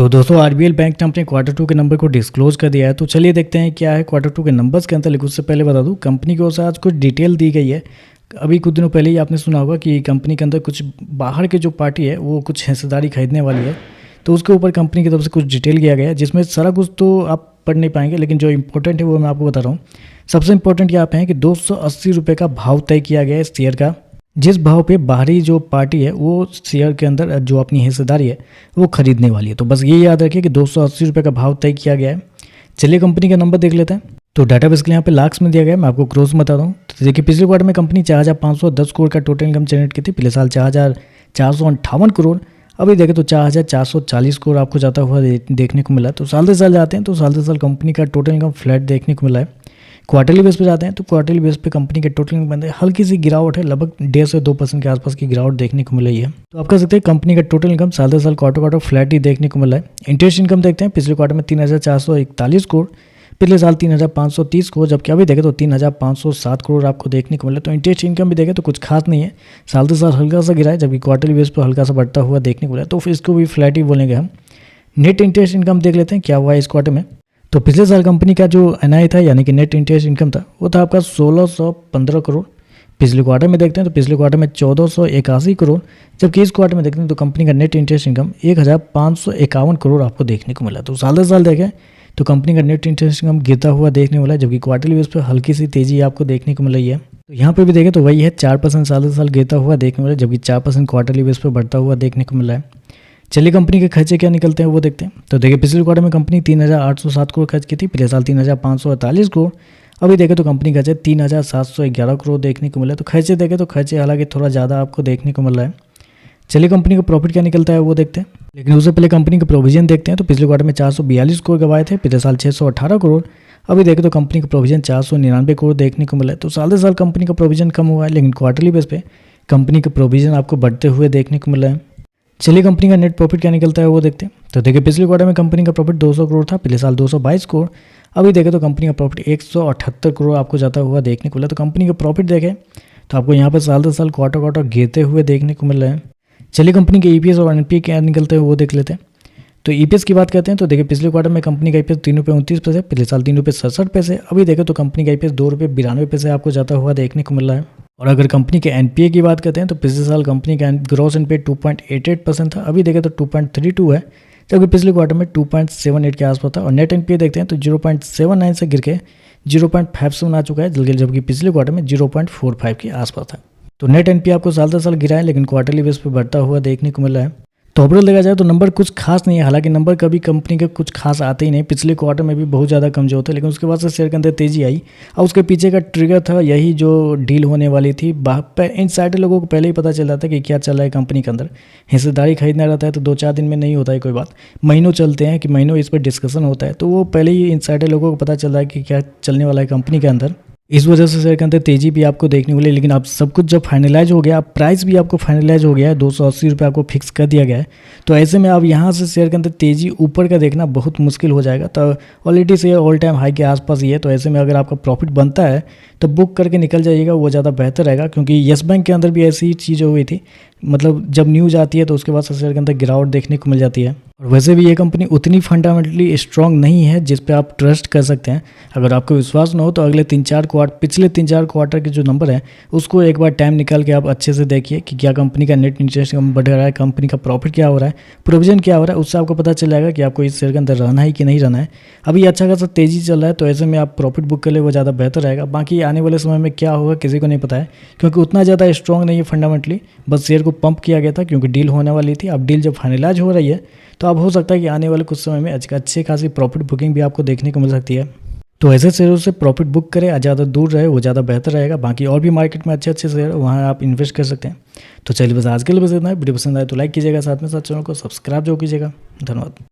तो दोस्तों RBL bank ने अपने क्वार्टर टू के नंबर को डिस्क्लोज कर दिया है। तो चलिए देखते हैं क्या है क्वार्टर टू के नंबर्स के अंदर। लेकिन उससे पहले बता दूं, कंपनी की ओर से आज कुछ डिटेल दी गई है। अभी कुछ दिनों पहले ही आपने सुना होगा कि कंपनी के अंदर कुछ बाहर की जो पार्टी है वो कुछ हिस्सेदारी खरीदने वाली है। तो उसके ऊपर कंपनी की तरफ से कुछ डिटेल किया गया है, जिसमें सारा कुछ तो आप पढ़ नहीं पाएंगे, लेकिन जो इंपॉर्टेंट है वो मैं आपको बता रहा हूँ। सबसे इंपॉर्टेंट यहाँ पे है कि 280 रुपये का भाव तय किया गया है इस शेयर का, जिस भाव पे बाहरी जो पार्टी है वो शेयर के अंदर जो अपनी हिस्सेदारी है वो खरीदने वाली है। तो बस ये याद रखिए कि 280 रुपये का भाव तय किया गया है। चलिए कंपनी का नंबर देख लेते हैं। तो डाटा बेस के लिए यहाँ पे लाख्स में दिया गया है, मैं आपको क्रोस में बता रहा हूँ। तो देखिए पिछले क्वार्टर में कंपनी 4,510 करोड़ का टोटल इनकम जनरेट की थी। पिछले साल 4,458 करोड़, अभी देखें तो 4,440 करोड़ आपको जाता हुआ देखने को मिला। तो साल से साल जाते हैं तो साल से साल कंपनी का टोटल इनकम फ्लैट देखने को मिला है। क्वार्टरली बेस पे जाते हैं तो क्वार्टरली बेस पे कंपनी के टोटल इनकम में हल्की सी गिरावट है, लगभग 1.5 से 2% के आसपास की गिरावट देखने को मिली है। तो आप कह सकते हैं कंपनी का टोटल इनकम साल से साल क्वार्टर फ्लैट ही देखने को मिला है। इंटरेस्ट इनकम देखते हैं, पिछले क्वार्टर में 3,441 करोड़, पिछले साल 3,530 करोड़, जबकि अभी देखें तो 3,507 करोड़ आपको देखने को मिला। तो इंटरेस्ट इनकम भी देखें तो कुछ खास नहीं है, साल से साल हल्का सा गिरा है, जबकि क्वार्टरली बेस पर हल्का सा बढ़ता हुआ देखने को मिला। तो फिर इसको भी फ्लैट ही बोलेंगे हम। नेट इंटरेस्ट इनकम देख लेते हैं क्या हुआ है इस क्वार्टर में। तो पिछले साल कंपनी का जो एनआई था यानी कि नेट इंटरेस्ट इनकम था वो था आपका 1,615 करोड़। पिछले क्वार्टर में देखते हैं तो पिछले क्वार्टर में 1,481 करोड़, जबकि इस क्वार्टर में देखते हैं तो कंपनी का नेट इंटरेस्ट इनकम 1,551 करोड़ आपको देखने को मिला। तो साल से साल देखें तो कंपनी का नेट इंटरेस्ट इनकम गिरता हुआ देखने को मिला है, जबकि क्वार्टरली बेस पर हल्की सी तेजी आपको देखने को मिल रही है। तो यहाँ पे भी देखें तो वही है, 4% साल से साल गिरता हुआ देखने को मिला है, जबकि 4% क्वार्टरली बेस पर बढ़ता हुआ देखने को मिला है। चलिए कंपनी के खर्चे क्या निकलते हैं वो देखते हैं। तो देखिए पिछले क्वार्टर में कंपनी 3,807 करोड़ खर्च की थी, पिछले साल 3,548 करोड़, अभी देखें तो कंपनी खर्चे 3,711 करोड़ देखने को मिला। तो खर्चे देखें तो खर्चे हालांकि थोड़ा ज़्यादा आपको देखने को मिल रहा है। चलिए कंपनी का प्रॉफिट क्या निकलता है वो देखते हैं, लेकिन उससे पहले कंपनी का प्रोविजन देखते हैं। तो पिछले क्वार्टर में 442 करोड़ गवाए थे, पिछले साल 618 करोड़, अभी देखें तो कंपनी का प्रोविजन 499 करोड़ देखने को मिला है। तो साल से साल कंपनी का प्रोविजन कम हुआ है, लेकिन क्वार्टरली बेस पे कंपनी का प्रोविजन आपको बढ़ते हुए देखने को मिला है। चलिए कंपनी का नेट प्रॉफिट क्या निकलता है वो देखते हैं। तो देखिए पिछले क्वार्टर में कंपनी का प्रॉफिट 200 करोड़ था, पिछले साल 222 करोड़, अभी देखें तो कंपनी का प्रॉफिट 178 करोड़ आपको जाता हुआ देखने को मिला। तो कंपनी का प्रॉफिट देखें तो आपको यहाँ पर साल से साल क्वार्टर गिरते हुए देखने को मिल रहा है। चलिए कंपनी के ईपीएस और एनपीए क्या निकलते हैं वो देख लेते हैं। तो ईपीएस की बात करते हैं तो देखिए पिछले क्वार्टर में कंपनी का ईपीएस 3,29 रुपये, पिछले साल 3,67 रुपये, अभी देखें तो कंपनी का ईपीएस 2,92 आपको जाता हुआ देखने को मिल रहा है। और अगर कंपनी के एनपीए की बात करते हैं तो पिछले साल कंपनी का ग्रॉस एनपीए 2.88% था, अभी देखें तो 2.32 है, जबकि पिछले क्वार्टर में 2.78 के आसपास था। और नेट एनपीए देखते हैं तो 0.79 से गिर के 0.57 आ चुका है, जबकि पिछले क्वार्टर में 0.45 के आसपास था। तो नेट एनपीए आपको साल से साल गिरा है, लेकिन क्वार्टरली बेस पर बढ़ता हुआ देखने को मिला है। तो ओवरऑल देखा जाए तो नंबर कुछ खास नहीं है, हालांकि नंबर कभी कंपनी के कुछ खास आते ही नहीं। पिछले क्वार्टर में भी बहुत ज़्यादा कमजोर थे, लेकिन उसके बाद से शेयर के अंदर तेजी आई और उसके पीछे का ट्रिगर था यही जो डील होने वाली थी। इनसाइडर लोगों को पहले ही पता चल जाता है कि क्या चल रहा है कंपनी के अंदर। हिस्सेदारी खरीदना रहता है तो 2-4 दिन में नहीं होता है कोई बात, महीनों चलते हैं कि महीनों इस पर डिस्कशन होता है। तो वो पहले ही इनसाइडर लोगों को पता चल रहा है कि क्या चलने वाला है कंपनी के अंदर, इस वजह से शेयर के अंदर तेजी भी आपको देखने को मिली। लेकिन अब सब कुछ जब फाइनलाइज हो गया, प्राइस भी आपको फाइनलाइज हो गया है, 280 रुपये आपको फिक्स कर दिया गया है। तो ऐसे में अब यहाँ से शेयर के अंदर तेजी ऊपर का देखना बहुत मुश्किल हो जाएगा। तो already share all time high के आसपास ही है, तो ऐसे में अगर आपका प्रॉफिट बनता है तो बुक करके निकल जाइएगा, वो ज़्यादा बेहतर रहेगा। क्योंकि येस बैंक के अंदर भी ऐसी ही चीज़ हुई थी, मतलब जब न्यूज़ आती है तो उसके बाद से शेयर के अंदर गिरावट देखने को मिल जाती है। और वैसे भी ये कंपनी उतनी फंडामेंटली स्ट्रांग नहीं है जिस पे आप ट्रस्ट कर सकते हैं। अगर आपको विश्वास न हो तो अगले पिछले 3-4 क्वार्टर के जो नंबर हैं उसको एक बार टाइम निकाल के आप अच्छे से देखिए कि क्या कंपनी का नेट इंटरेस्ट बढ़ रहा है, कंपनी का प्रॉफिट क्या हो रहा है, प्रोविजन क्या हो रहा है, उससे आपको पता चल जाएगा कि आपको इस शेयर के अंदर रहना है कि नहीं रहना है। अभी अच्छा खासा तेजी चल रहा है, तो ऐसे में आप प्रॉफिट बुक कर ले, वो ज़्यादा बेहतर रहेगा। बाकी आने वाले समय में क्या होगा किसी को नहीं पता है, क्योंकि उतना ज़्यादा स्ट्रॉन्ग नहीं है फंडामेंटली, बस शेयर को पंप किया गया था क्योंकि डील होने वाली थी। अब डील जब फाइनलाइज हो रही है तो अब हो सकता है कि आने वाले कुछ समय में अच्छी खासी प्रॉफिट बुकिंग भी आपको देखने को मिल सकती है। तो ऐसे शेयरों से प्रॉफिट बुक करें, ज़्यादा दूर रहे, वो ज़्यादा बेहतर रहेगा। बाकी और भी मार्केट में अच्छे शेयर वहाँ आप इन्वेस्ट कर सकते हैं। तो चलिए बस आज के लिए बस इतना है। वीडियो पसंद आए तो लाइक कीजिएगा, साथ में साथ चैनल को सब्सक्राइब जो कीजिएगा। धन्यवाद।